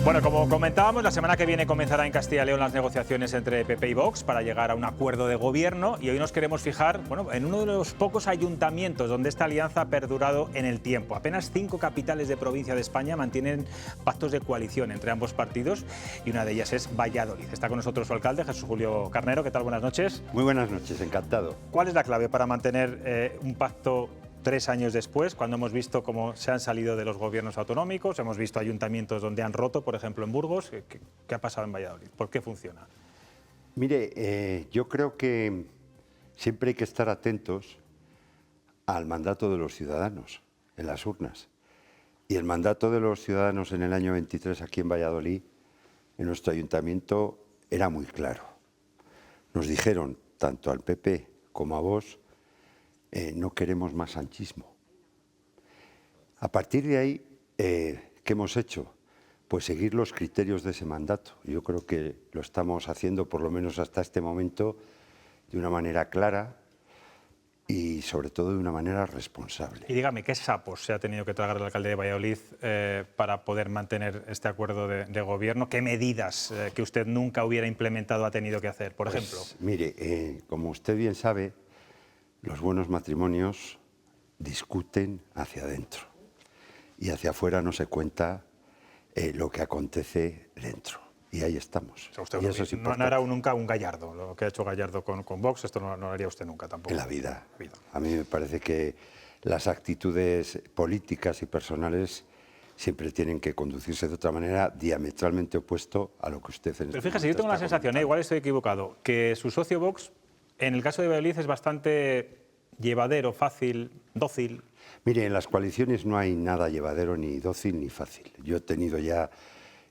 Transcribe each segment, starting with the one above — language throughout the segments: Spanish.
Bueno, como comentábamos, la semana que viene comenzará en Castilla y León las negociaciones entre PP y Vox para llegar a un acuerdo de gobierno, y hoy nos queremos fijar en uno de los pocos ayuntamientos donde esta alianza ha perdurado en el tiempo. Apenas 5 capitales de provincia de España mantienen pactos de coalición entre ambos partidos y una de ellas es Valladolid. Está con nosotros su alcalde, Jesús Julio Carnero. ¿Qué tal? Buenas noches. Muy buenas noches, encantado. ¿Cuál es la clave para mantener un pacto 3 años después, cuando hemos visto cómo se han salido de los gobiernos autonómicos, hemos visto ayuntamientos donde han roto, por ejemplo en Burgos? ¿Qué ha pasado en Valladolid? ¿Por qué funciona? Mire, yo creo que siempre hay que estar atentos al mandato de los ciudadanos en las urnas. Y el mandato de los ciudadanos en el año 23 aquí en Valladolid, en nuestro ayuntamiento, era muy claro. Nos dijeron, tanto al PP como a Vox, no queremos más sanchismo. A partir de ahí, ¿qué hemos hecho? Pues seguir los criterios de ese mandato. Yo creo que lo estamos haciendo, por lo menos hasta este momento, de una manera clara y sobre todo de una manera responsable. Y dígame, ¿qué sapos se ha tenido que tragar el alcalde de Valladolid para poder mantener este acuerdo de gobierno? ¿Qué medidas que usted nunca hubiera implementado ha tenido que hacer, por ejemplo? Mire, como usted bien sabe, los buenos matrimonios discuten hacia adentro y hacia afuera no se cuenta lo que acontece dentro. Y ahí estamos. O sea, usted y eso es no hará nunca un Gallardo, lo que ha hecho Gallardo con Vox, esto no lo haría usted nunca tampoco. En la vida. A mí me parece que las actitudes políticas y personales siempre tienen que conducirse de otra manera, diametralmente opuesto a lo que usted en Pero fíjese, yo tengo la sensación, igual estoy equivocado, que su socio Vox, en el caso de Valladolid, es bastante llevadero, fácil, dócil. Mire, en las coaliciones no hay nada llevadero, ni dócil, ni fácil. Yo he tenido ya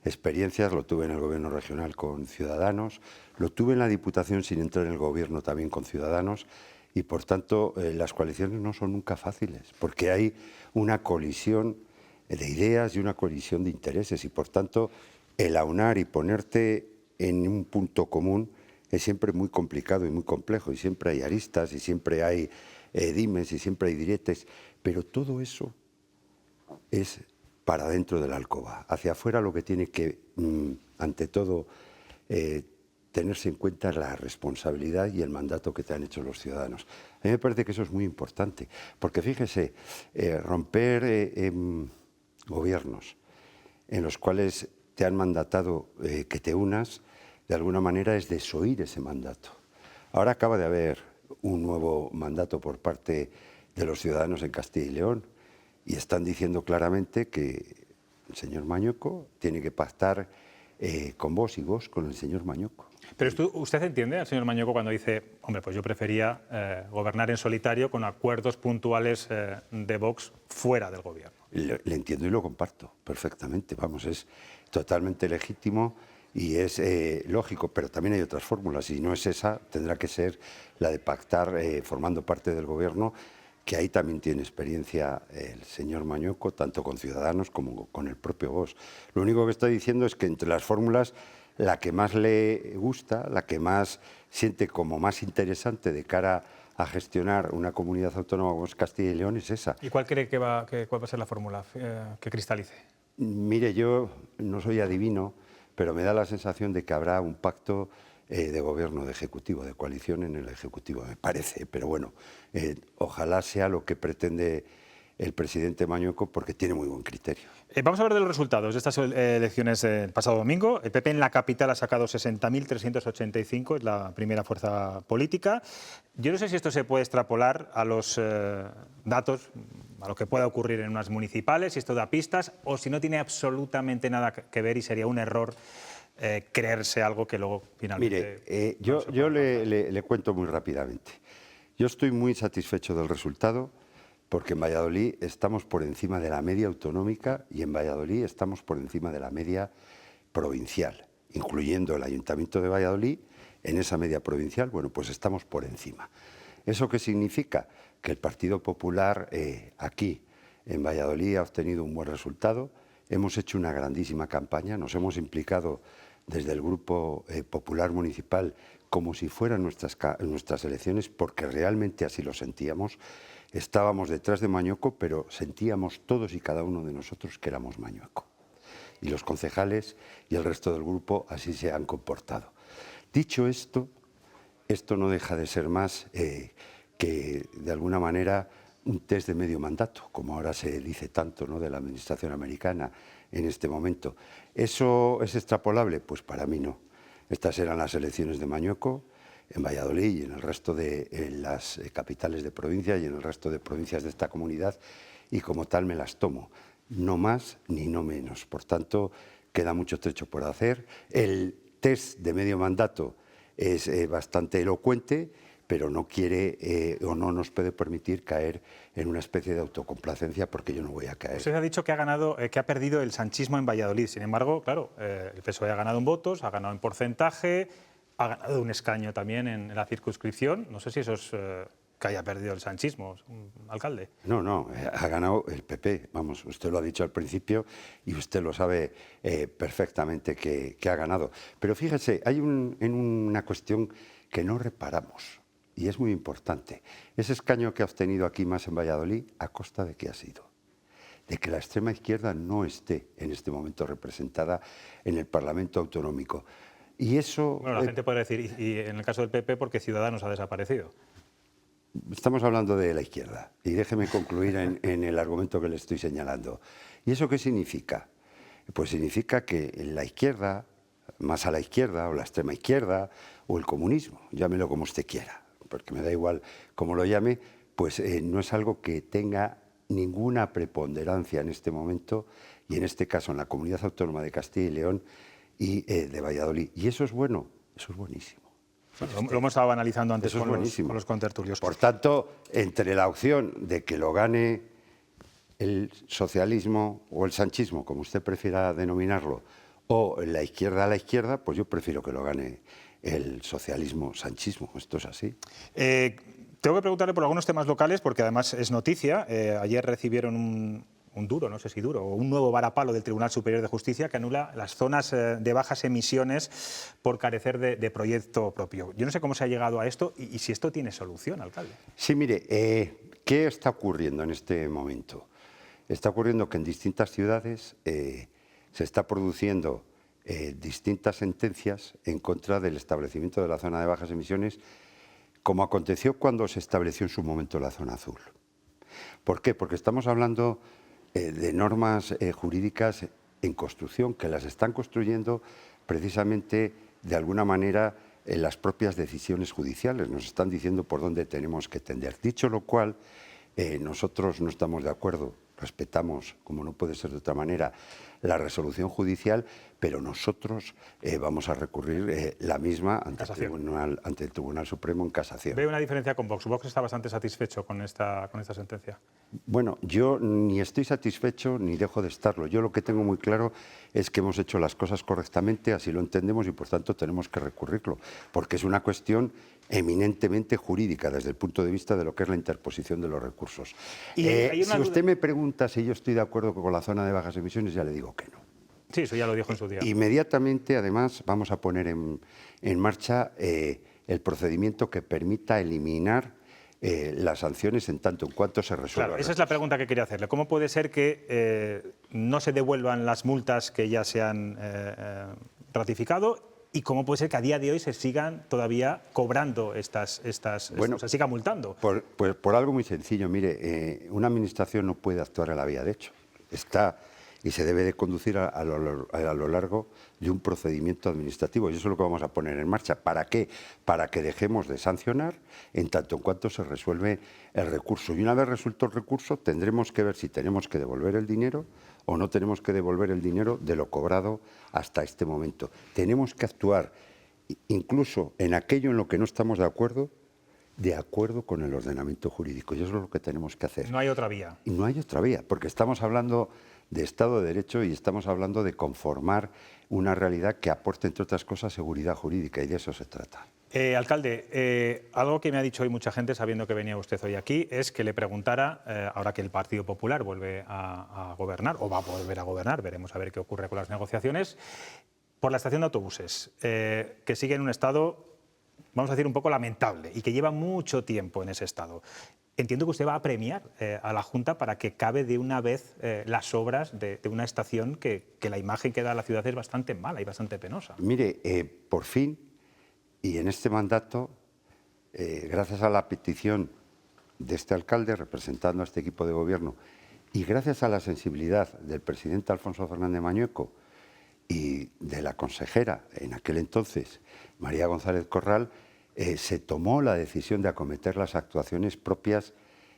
experiencias, lo tuve en el gobierno regional con Ciudadanos, lo tuve en la Diputación sin entrar en el gobierno también con Ciudadanos, y por tanto las coaliciones no son nunca fáciles, porque hay una colisión de ideas y una colisión de intereses, y por tanto el aunar y ponerte en un punto común es siempre muy complicado y muy complejo, y siempre hay aristas, y siempre hay dimes, y siempre hay diretes, pero todo eso es para dentro de la alcoba. Hacia afuera lo que tiene que, ante todo, tenerse en cuenta es la responsabilidad y el mandato que te han hecho los ciudadanos. A mí me parece que eso es muy importante, porque fíjese, romper gobiernos en los cuales te han mandatado que te unas, de alguna manera es desoír ese mandato. Ahora acaba de haber un nuevo mandato por parte de los ciudadanos en Castilla y León y están diciendo claramente que el señor Mañueco tiene que pactar con vos y vos con el señor Mañueco. Pero ¿usted entiende al señor Mañueco cuando dice, hombre, pues yo prefería gobernar en solitario con acuerdos puntuales de Vox fuera del gobierno? Le entiendo y lo comparto perfectamente, vamos, es totalmente legítimo y es lógico, pero también hay otras fórmulas. Si no es esa, tendrá que ser la de pactar formando parte del gobierno, que ahí también tiene experiencia el señor Mañueco, tanto con Ciudadanos como con el propio Vox. Lo único que estoy diciendo es que entre las fórmulas, la que más le gusta, la que más siente como más interesante de cara a gestionar una comunidad autónoma como es Castilla y León es esa. ¿Y cuál cree que va a ser la fórmula que cristalice? Mire, yo no soy adivino, pero me da la sensación de que habrá un pacto de gobierno, de ejecutivo, de coalición en el ejecutivo, me parece. Pero bueno, ojalá sea lo que pretende el presidente Mañueco, porque tiene muy buen criterio. Vamos a ver de los resultados de estas elecciones el pasado domingo. El PP en la capital ha sacado 60.385, es la primera fuerza política. Yo no sé si esto se puede extrapolar a los datos, a lo que pueda ocurrir en unas municipales, si esto da pistas, o si no tiene absolutamente nada que ver y sería un error creerse algo que luego finalmente... Mire, yo le cuento muy rápidamente. Yo estoy muy satisfecho del resultado, porque en Valladolid estamos por encima de la media autonómica y en Valladolid estamos por encima de la media provincial, incluyendo el Ayuntamiento de Valladolid. En esa media provincial, bueno, pues estamos por encima. ¿Eso qué significa? Que el Partido Popular aquí en Valladolid ha obtenido un buen resultado. Hemos hecho una grandísima campaña, nos hemos implicado desde el Grupo Popular Municipal como si fueran nuestras elecciones, porque realmente así lo sentíamos. Estábamos detrás de Mañueco, pero sentíamos todos y cada uno de nosotros que éramos Mañueco. y los concejales y el resto del grupo así se han comportado. Dicho esto, esto no deja de ser más que, de alguna manera, un test de medio mandato, como ahora se dice tanto, ¿no?, de la administración americana en este momento. ¿Eso es extrapolable? Pues para mí no. Estas eran las elecciones de Mañueco, en Valladolid y en el resto de las capitales de provincia y en el resto de provincias de esta comunidad, y como tal me las tomo. No más ni no menos. Por tanto, queda mucho trecho por hacer. El test de medio mandato es bastante elocuente, pero no quiere o no nos puede permitir caer en una especie de autocomplacencia, porque yo no voy a caer. Usted ha dicho que ha perdido el sanchismo en Valladolid. Sin embargo, claro, el PSOE ha ganado en votos, ha ganado en porcentaje, ha ganado un escaño también en la circunscripción. No sé si eso es que haya perdido el sanchismo, alcalde. No, ha ganado el PP. Vamos, usted lo ha dicho al principio y usted lo sabe perfectamente que ha ganado. Pero fíjese, hay una cuestión que no reparamos y es muy importante. Ese escaño que ha obtenido aquí más en Valladolid, ¿a costa de qué ha sido? De que la extrema izquierda no esté en este momento representada en el Parlamento Autonómico. Y eso... Bueno, la gente puede decir, y en el caso del PP, porque Ciudadanos ha desaparecido. Estamos hablando de la izquierda y déjeme concluir en el argumento que le estoy señalando. ¿Y eso qué significa? Pues significa que la izquierda, más a la izquierda, o la extrema izquierda, o el comunismo, llámelo como usted quiera, porque me da igual cómo lo llame, pues no es algo que tenga ninguna preponderancia en este momento, y en este caso en la Comunidad Autónoma de Castilla y León y de Valladolid. Y eso es bueno, eso es buenísimo. Bueno, lo hemos estado analizando antes Eso es con los contertulios. Por tanto, entre la opción de que lo gane el socialismo o el sanchismo, como usted prefiera denominarlo, o la izquierda a la izquierda, pues yo prefiero que lo gane el socialismo-sanchismo. Esto es así. Tengo que preguntarle por algunos temas locales, porque además es noticia. Ayer recibieron un duro, no sé si duro, o un nuevo varapalo del Tribunal Superior de Justicia que anula las zonas de bajas emisiones por carecer de proyecto propio. Yo no sé cómo se ha llegado a esto y si esto tiene solución, alcalde. Sí, mire, ¿qué está ocurriendo en este momento? Está ocurriendo que en distintas ciudades se está produciendo distintas sentencias en contra del establecimiento de la zona de bajas emisiones, como aconteció cuando se estableció en su momento la zona azul. ¿Por qué? Porque estamos hablando de normas jurídicas en construcción, que las están construyendo precisamente de alguna manera en las propias decisiones judiciales. Nos están diciendo por dónde tenemos que tender. Dicho lo cual, nosotros no estamos de acuerdo, respetamos, como no puede ser de otra manera, la resolución judicial, pero nosotros vamos a recurrir la misma ante el Tribunal Supremo en casación. ¿Ve una diferencia con Vox? ¿Vox está bastante satisfecho con esta sentencia? Bueno, yo ni estoy satisfecho ni dejo de estarlo. Yo lo que tengo muy claro es que hemos hecho las cosas correctamente, así lo entendemos y por tanto tenemos que recurrirlo, porque es una cuestión eminentemente jurídica desde el punto de vista de lo que es la interposición de los recursos. Si usted me pregunta si yo estoy de acuerdo con la zona de bajas emisiones, ya le digo que no. Sí, eso ya lo dijo en su día. Inmediatamente, además, vamos a poner en marcha el procedimiento que permita eliminar las sanciones en tanto en cuanto se resuelva. Claro, esa es la pregunta que quería hacerle. ¿Cómo puede ser que no se devuelvan las multas que ya se han ratificado? ¿Y cómo puede ser que a día de hoy se sigan todavía cobrando se siga multando? Pues por algo muy sencillo. Mire, una administración no puede actuar a la vía de hecho. Está y se debe de conducir a lo largo de un procedimiento administrativo. Y eso es lo que vamos a poner en marcha. ¿Para qué? Para que dejemos de sancionar en tanto en cuanto se resuelve el recurso. Y una vez resuelto el recurso, tendremos que ver si tenemos que devolver el dinero o no tenemos que devolver el dinero de lo cobrado hasta este momento. Tenemos que actuar incluso en aquello en lo que no estamos de acuerdo con el ordenamiento jurídico. Y eso es lo que tenemos que hacer. No hay otra vía. Y no hay otra vía, porque estamos hablando de Estado de Derecho y estamos hablando de conformar una realidad que aporte, entre otras cosas, seguridad jurídica, y de eso se trata. Alcalde, algo que me ha dicho hoy mucha gente, sabiendo que venía usted hoy aquí, es que le preguntara, ahora que el Partido Popular vuelve a gobernar, o va a volver a gobernar, veremos a ver qué ocurre con las negociaciones, por la estación de autobuses, que sigue en un estado, vamos a decir, un poco lamentable, y que lleva mucho tiempo en ese estado. entiendo que usted va a premiar a la Junta para que acabe de una vez las obras de una estación que la imagen que da la ciudad es bastante mala y bastante penosa. Mire, por fin, y en este mandato, gracias a la petición de este alcalde representando a este equipo de gobierno y gracias a la sensibilidad del presidente Alfonso Fernández Mañueco y de la consejera en aquel entonces, María González Corral, se tomó la decisión de acometer las actuaciones propias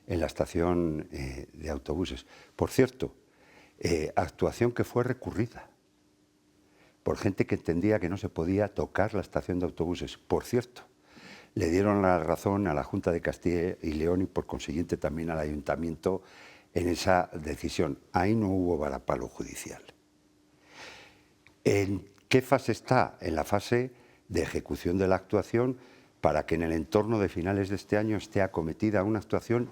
en la estación de autobuses. Por cierto, actuación que fue recurrida por gente que entendía que no se podía tocar la estación de autobuses. Por cierto, le dieron la razón a la Junta de Castilla y León y por consiguiente también al Ayuntamiento en esa decisión. Ahí no hubo varapalo judicial. ¿En qué fase está? En la fase de ejecución de la actuación para que en el entorno de finales de este año esté acometida una actuación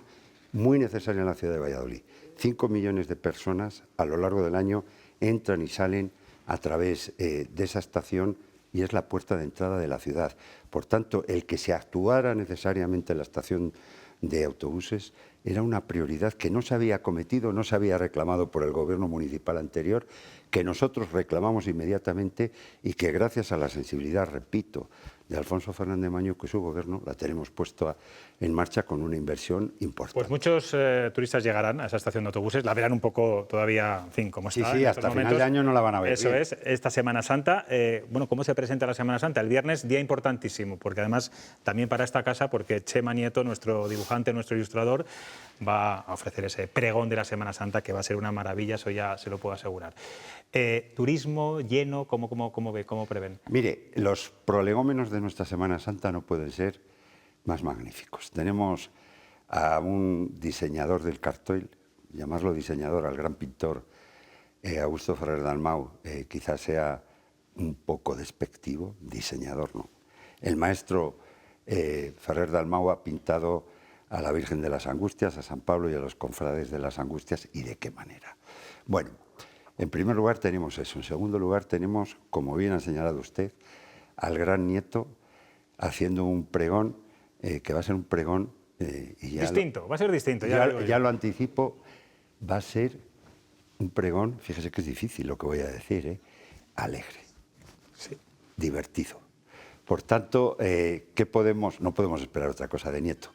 muy necesaria en la ciudad de Valladolid. 5 millones de personas a lo largo del año entran y salen a través de esa estación y es la puerta de entrada de la ciudad. Por tanto, el que se actuara necesariamente en la estación de autobuses era una prioridad que no se había acometido, no se había reclamado por el gobierno municipal anterior, que nosotros reclamamos inmediatamente y que gracias a la sensibilidad, repito, de Alfonso Fernández Mañueco y su gobierno, la tenemos puesto en marcha con una inversión importante. Pues muchos turistas llegarán a esa estación de autobuses, la verán un poco todavía, en fin, cómo está. Sí, hasta final de año no la van a ver. Eso bien. es, esta Semana Santa. Bueno, ¿cómo se presenta la Semana Santa? El viernes, día importantísimo, porque además también para esta casa, porque Chema Nieto, nuestro dibujante, nuestro ilustrador, va a ofrecer ese pregón de la Semana Santa que va a ser una maravilla, eso ya se lo puedo asegurar. Turismo lleno, ¿cómo prevén? Mire, los prolegómenos de nuestra Semana Santa no pueden ser más magníficos. Tenemos a un diseñador del cartel, llamarlo diseñador al gran pintor Augusto Ferrer Dalmau, quizás sea un poco despectivo, diseñador no. El maestro Ferrer Dalmau ha pintado a la Virgen de las Angustias, a San Pablo y a los cofrades de las Angustias, ¿y de qué manera? Bueno, en primer lugar tenemos eso. En segundo lugar tenemos, como bien ha señalado usted, al gran Nieto haciendo un pregón, que va a ser un pregón... va a ser distinto. Ya lo anticipo, va a ser un pregón, fíjese que es difícil lo que voy a decir, alegre, sí, divertido. Por tanto, no podemos esperar otra cosa de Nieto.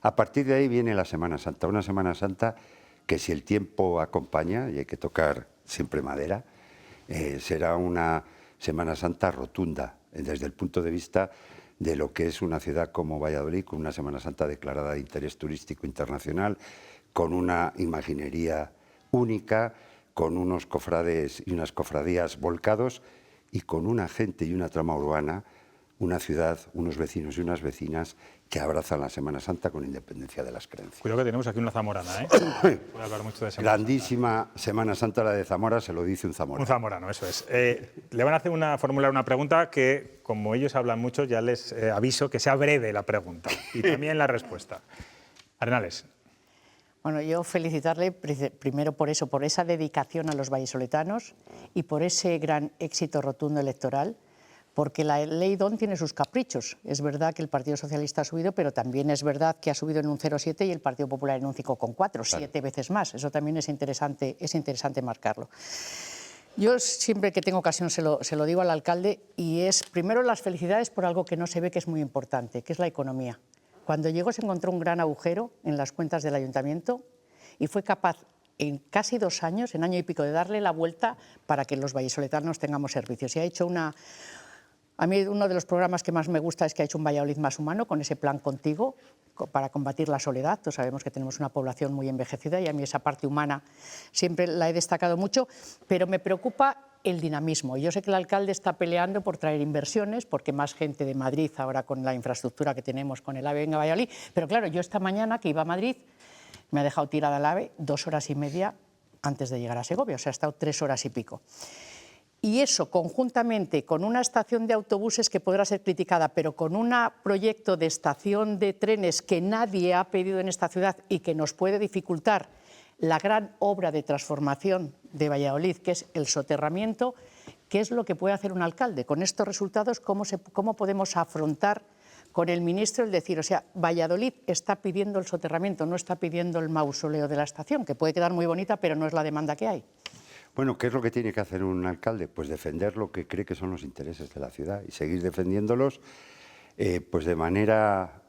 A partir de ahí viene la Semana Santa, una Semana Santa que si el tiempo acompaña, y hay que tocar siempre madera, será una Semana Santa rotunda desde el punto de vista de lo que es una ciudad como Valladolid, con una Semana Santa declarada de interés turístico internacional, con una imaginería única, con unos cofrades y unas cofradías volcados y con una gente y una trama urbana, una ciudad, unos vecinos y unas vecinas que abrazan la Semana Santa con independencia de las creencias. Cuidado que tenemos aquí una zamorana, ¿eh? Puede hablar mucho de Semana Grandísima Santa. Semana Santa la de Zamora, se lo dice un zamorano. Un zamorano, eso es. Le van a formular una pregunta que, como ellos hablan mucho, ya les aviso que sea breve la pregunta y también la respuesta. Arenales. Bueno, yo felicitarle primero por eso, por esa dedicación a los vallisoletanos y por ese gran éxito rotundo electoral, porque la ley DON tiene sus caprichos. Es verdad que el Partido Socialista ha subido, pero también es verdad que ha subido en un 0,7 y el Partido Popular en un 5,4, claro, 7 veces más. Eso también es interesante marcarlo. Yo siempre que tengo ocasión se lo digo al alcalde y es primero las felicidades por algo que no se ve que es muy importante, que es la economía. Cuando llegó se encontró un gran agujero en las cuentas del ayuntamiento y fue capaz en casi 2 años, en año y pico, de darle la vuelta para que los vallisoletanos tengamos servicios. Y ha hecho a mí uno de los programas que más me gusta es que ha hecho un Valladolid más humano con ese plan Contigo para combatir la soledad. Todos sabemos que tenemos una población muy envejecida y a mí esa parte humana siempre la he destacado mucho, pero me preocupa el dinamismo. Yo sé que el alcalde está peleando por traer inversiones, porque más gente de Madrid ahora con la infraestructura que tenemos con el AVE venga a Valladolid, pero claro, yo esta mañana que iba a Madrid me ha dejado tirada el AVE 2 horas y media antes de llegar a Segovia, o sea, ha estado 3 horas y pico. Y eso, conjuntamente con una estación de autobuses que podrá ser criticada, pero con un proyecto de estación de trenes que nadie ha pedido en esta ciudad y que nos puede dificultar la gran obra de transformación de Valladolid, que es el soterramiento, ¿qué es lo que puede hacer un alcalde? Con estos resultados, ¿cómo podemos afrontar con el ministro el decir, o sea, Valladolid está pidiendo el soterramiento, no está pidiendo el mausoleo de la estación, que puede quedar muy bonita, pero no es la demanda que hay. Bueno, ¿qué es lo que tiene que hacer un alcalde? Pues defender lo que cree que son los intereses de la ciudad y seguir defendiéndolos pues de manera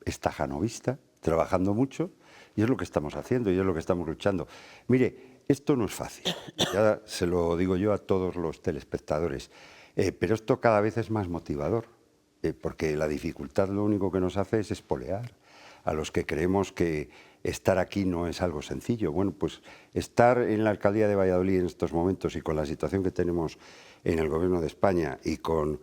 estajanovista, trabajando mucho, y es lo que estamos haciendo y es lo que estamos luchando. Mire, esto no es fácil, ya se lo digo yo a todos los telespectadores, pero esto cada vez es más motivador, porque la dificultad lo único que nos hace es espolear a los que creemos que estar aquí no es algo sencillo. Bueno, pues estar en la alcaldía de Valladolid en estos momentos y con la situación que tenemos en el Gobierno de España y con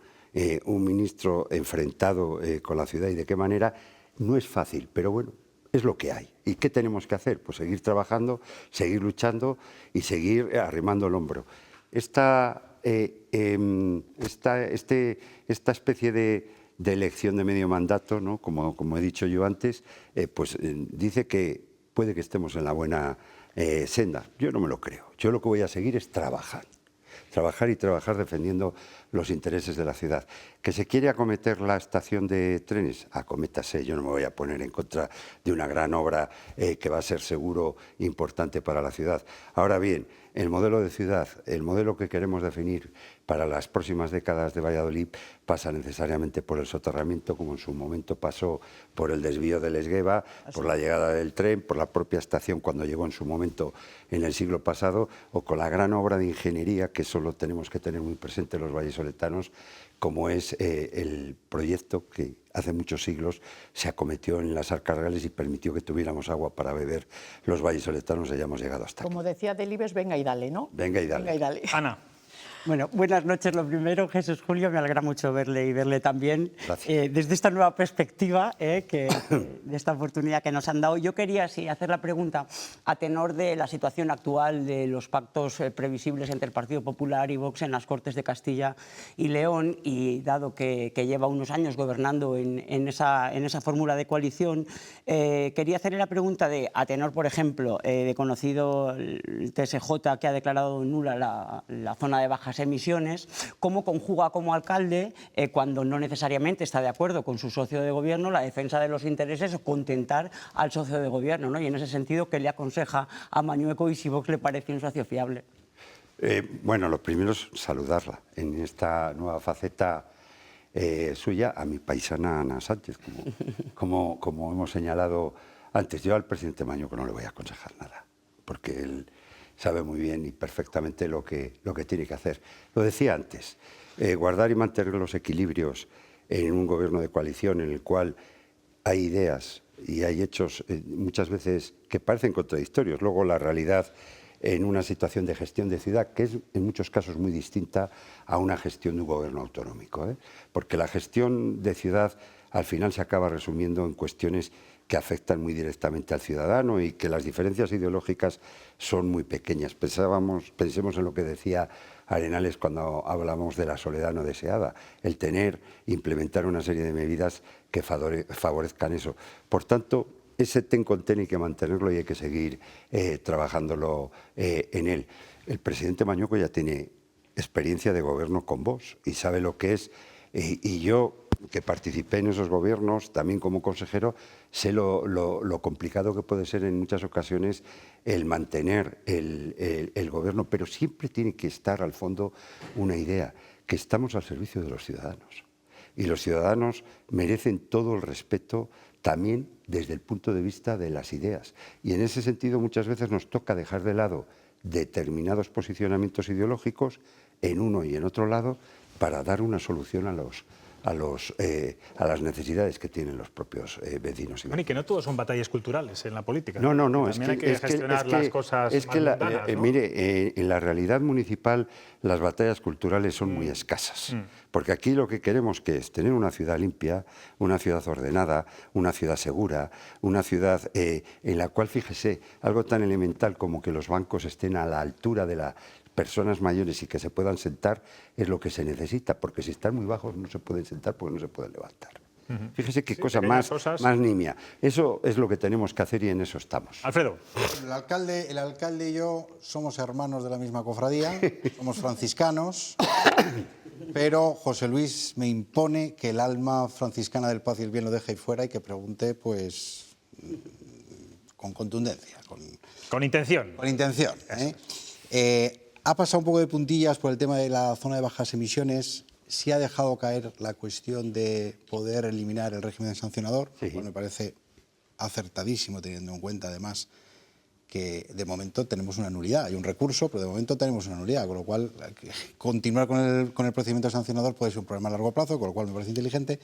un ministro enfrentado con la ciudad y de qué manera, no es fácil, pero bueno, es lo que hay. ¿Y qué tenemos que hacer? Pues seguir trabajando, seguir luchando y seguir arrimando el hombro. Esta especie de elección de medio mandato, ¿no? como he dicho yo antes, dice que puede que estemos en la buena senda. Yo no me lo creo. Yo lo que voy a seguir es trabajar y trabajar defendiendo los intereses de la ciudad. ¿Que se quiere acometer la estación de trenes? Acométase, yo no me voy a poner en contra de una gran obra que va a ser seguro importante para la ciudad. Ahora bien, el modelo de ciudad, el modelo que queremos definir para las próximas décadas de Valladolid pasa necesariamente por el soterramiento, como en su momento pasó por el desvío del Esgueva, por la llegada del tren, por la propia estación cuando llegó en su momento en el siglo pasado, o con la gran obra de ingeniería que solo tenemos que tener muy presente los vallisoletanos, como es el proyecto que hace muchos siglos se acometió en las Arcas Reales y permitió que tuviéramos agua para beber los vallisoletanos y hayamos llegado hasta aquí. Como decía Delibes, venga y dale, ¿no? Venga y dale. Venga y dale. Ana. Bueno, buenas noches. Lo primero, Jesús Julio, me alegra mucho verle y verle también. Gracias. Desde esta nueva perspectiva, de esta oportunidad que nos han dado, yo quería hacer la pregunta a tenor de la situación actual de los pactos previsibles entre el Partido Popular y Vox en las Cortes de Castilla y León, y dado que lleva unos años gobernando en esa fórmula de coalición, quería hacerle la pregunta a tenor, por ejemplo, de conocido el TSJ que ha declarado nula la zona de bajas emisiones, cómo conjuga como alcalde, cuando no necesariamente está de acuerdo con su socio de gobierno, la defensa de los intereses o contentar al socio de gobierno, ¿no? Y en ese sentido, ¿qué le aconseja a Mañueco y si Vox le parece un socio fiable? Bueno, lo primero es saludarla en esta nueva faceta suya, a mi paisana Ana Sánchez, como hemos señalado antes. Yo al presidente Mañueco no le voy a aconsejar nada, porque él sabe muy bien y perfectamente lo que tiene que hacer. Lo decía antes, guardar y mantener los equilibrios en un gobierno de coalición en el cual hay ideas y hay hechos muchas veces que parecen contradictorios. Luego la realidad en una situación de gestión de ciudad que es en muchos casos muy distinta a una gestión de un gobierno autonómico, porque la gestión de ciudad al final se acaba resumiendo en cuestiones que afectan muy directamente al ciudadano y que las diferencias ideológicas son muy pequeñas. Pensemos en lo que decía Arenales cuando hablamos de la soledad no deseada, el implementar una serie de medidas que favorezcan eso. Por tanto, ese ten con ten hay que mantenerlo y hay que seguir trabajándolo en él. El presidente Mañueco ya tiene experiencia de gobierno con Vox y sabe lo que es, y yo, que participé en esos gobiernos, también como consejero, sé lo complicado que puede ser en muchas ocasiones el mantener el gobierno, pero siempre tiene que estar al fondo una idea, que estamos al servicio de los ciudadanos. Y los ciudadanos merecen todo el respeto también desde el punto de vista de las ideas. Y en ese sentido muchas veces nos toca dejar de lado determinados posicionamientos ideológicos en uno y en otro lado para dar una solución a las necesidades que tienen los propios vecinos. Y que no todos son batallas culturales en la política. No. También hay que gestionar las cosas más mundanas, ¿no? Mire, en la realidad municipal las batallas culturales son muy escasas. Porque aquí lo que queremos que es tener una ciudad limpia, una ciudad ordenada, una ciudad segura, una ciudad en la cual, fíjese, algo tan elemental como que los bancos estén a la altura de las personas mayores y que se puedan sentar es lo que se necesita, porque si están muy bajos no se pueden sentar porque no se pueden levantar. Fíjese qué cosa más nimia. Eso es lo que tenemos que hacer y en eso estamos. Alfredo. El alcalde y yo somos hermanos de la misma cofradía, somos franciscanos pero José Luis me impone que el alma franciscana del paz y el bien lo deje ahí fuera y que pregunte, pues, con contundencia, Con intención. con intención. Ha pasado un poco de puntillas por el tema de la zona de bajas emisiones. Sí ha dejado caer la cuestión de poder eliminar el régimen sancionador, Sí. lo cual me parece acertadísimo, teniendo en cuenta además que de momento tenemos una nulidad. Hay un recurso, pero de momento tenemos una nulidad, con lo cual continuar con el procedimiento sancionador puede ser un problema a largo plazo, con lo cual me parece inteligente.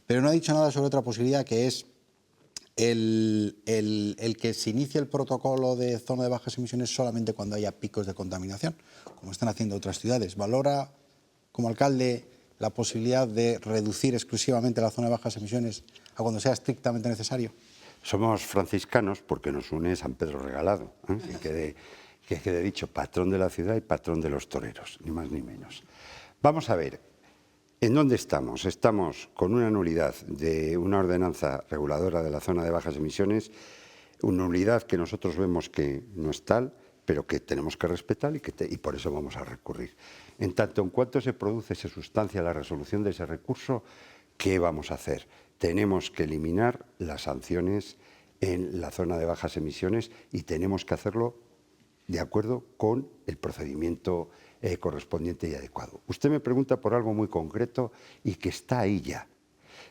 Pero no ha dicho nada sobre otra posibilidad, que es el que se inicie el protocolo de zona de bajas emisiones solamente cuando haya picos de contaminación, como están haciendo otras ciudades. ¿Valora, como alcalde, la posibilidad de reducir exclusivamente la zona de bajas emisiones a cuando sea estrictamente necesario? Somos franciscanos porque nos une San Pedro Regalado, que quede dicho, patrón de la ciudad y patrón de los toreros, ni más ni menos. Vamos a ver, ¿en dónde estamos? Estamos con una nulidad de una ordenanza reguladora de la zona de bajas emisiones, una nulidad que nosotros vemos que no es tal, pero que tenemos que respetar y por eso vamos a recurrir. En tanto en cuanto se produce, se sustancia la resolución de ese recurso, ¿qué vamos a hacer? Tenemos que eliminar las sanciones en la zona de bajas emisiones y tenemos que hacerlo de acuerdo con el procedimiento correspondiente y adecuado. Usted me pregunta por algo muy concreto y que está ahí ya,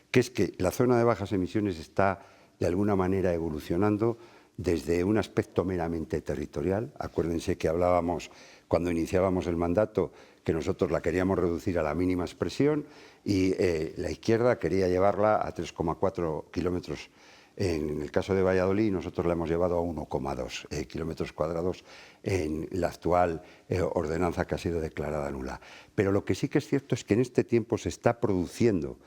que es que la zona de bajas emisiones está de alguna manera evolucionando desde un aspecto meramente territorial. Acuérdense que hablábamos cuando iniciábamos el mandato que nosotros la queríamos reducir a la mínima expresión y la izquierda quería llevarla a 3,4 kilómetros. En el caso de Valladolid nosotros la hemos llevado a 1,2 kilómetros cuadrados en la actual ordenanza que ha sido declarada nula. Pero lo que sí que es cierto es que en este tiempo se está produciendo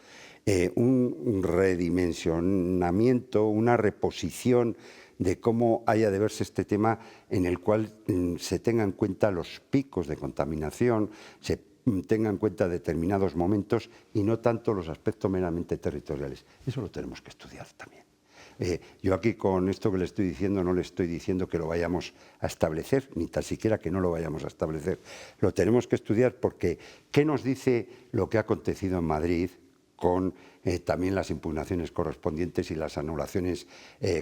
un redimensionamiento, una reposición de cómo haya de verse este tema en el cual se tengan en cuenta los picos de contaminación, se tengan en cuenta determinados momentos y no tanto los aspectos meramente territoriales. Eso lo tenemos que estudiar también. Yo aquí con esto que le estoy diciendo no le estoy diciendo que lo vayamos a establecer, ni tan siquiera que no lo vayamos a establecer. Lo tenemos que estudiar porque ¿qué nos dice lo que ha acontecido en Madrid con también las impugnaciones correspondientes y las anulaciones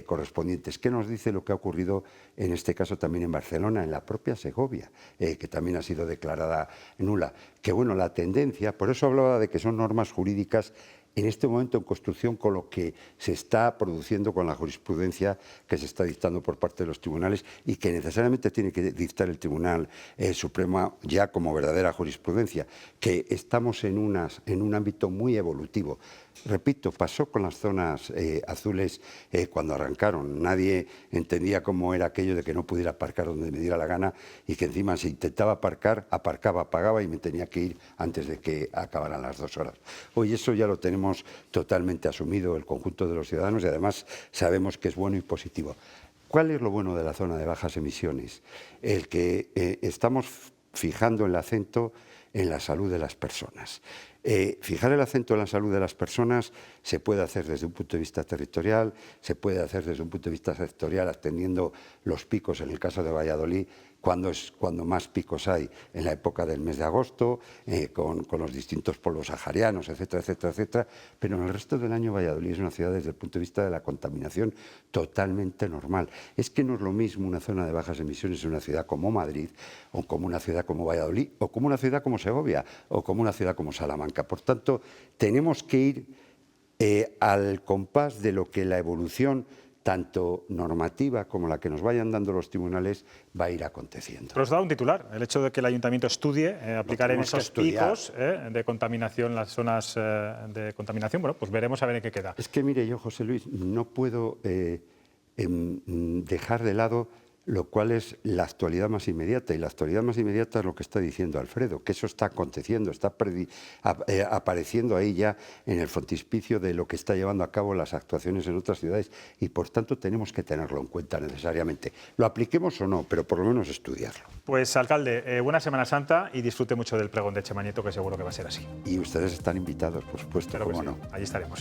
correspondientes? ¿Qué nos dice lo que ha ocurrido en este caso también en Barcelona, en la propia Segovia, que también ha sido declarada nula? Que bueno, la tendencia, por eso hablaba de que son normas jurídicas en este momento en construcción con lo que se está produciendo con la jurisprudencia que se está dictando por parte de los tribunales y que necesariamente tiene que dictar el Tribunal Supremo ya como verdadera jurisprudencia, que estamos en un ámbito muy evolutivo. Repito, pasó con las zonas azules cuando arrancaron. Nadie entendía cómo era aquello de que no pudiera aparcar donde me diera la gana y que encima si intentaba aparcar, aparcaba, pagaba y me tenía que ir antes de que acabaran las 2 horas. Hoy eso ya lo tenemos totalmente asumido el conjunto de los ciudadanos y además sabemos que es bueno y positivo. ¿Cuál es lo bueno de la zona de bajas emisiones? El que estamos fijando el acento en la salud de las personas. Fijar el acento en la salud de las personas se puede hacer desde un punto de vista territorial, se puede hacer desde un punto de vista sectorial, atendiendo los picos, en el caso de Valladolid, cuando más picos hay en la época del mes de agosto, con los distintos polvos saharianos, etcétera, etcétera, etcétera. Pero en el resto del año Valladolid es una ciudad desde el punto de vista de la contaminación totalmente normal. Es que no es lo mismo una zona de bajas emisiones en una ciudad como Madrid, o como una ciudad como Valladolid, o como una ciudad como Segovia, o como una ciudad como Salamanca. Por tanto, tenemos que ir al compás de lo que la evolución tanto normativa como la que nos vayan dando los tribunales va a ir aconteciendo. Pero os da un titular, el hecho de que el ayuntamiento estudie aplicar en esos picos de contaminación, las zonas de contaminación. Bueno, pues veremos a ver en qué queda. Es que mire, yo, José Luis, no puedo dejar de lado lo cual es la actualidad más inmediata, y la actualidad más inmediata es lo que está diciendo Alfredo, que eso está aconteciendo, está apareciendo ahí ya en el frontispicio de lo que está llevando a cabo las actuaciones en otras ciudades, y por tanto tenemos que tenerlo en cuenta necesariamente. Lo apliquemos o no, pero por lo menos estudiarlo. Pues, alcalde, buena Semana Santa y disfrute mucho del pregón de Chema Nieto, que seguro que va a ser así. Y ustedes están invitados, por supuesto, Claro que cómo sí. no. Allí estaremos.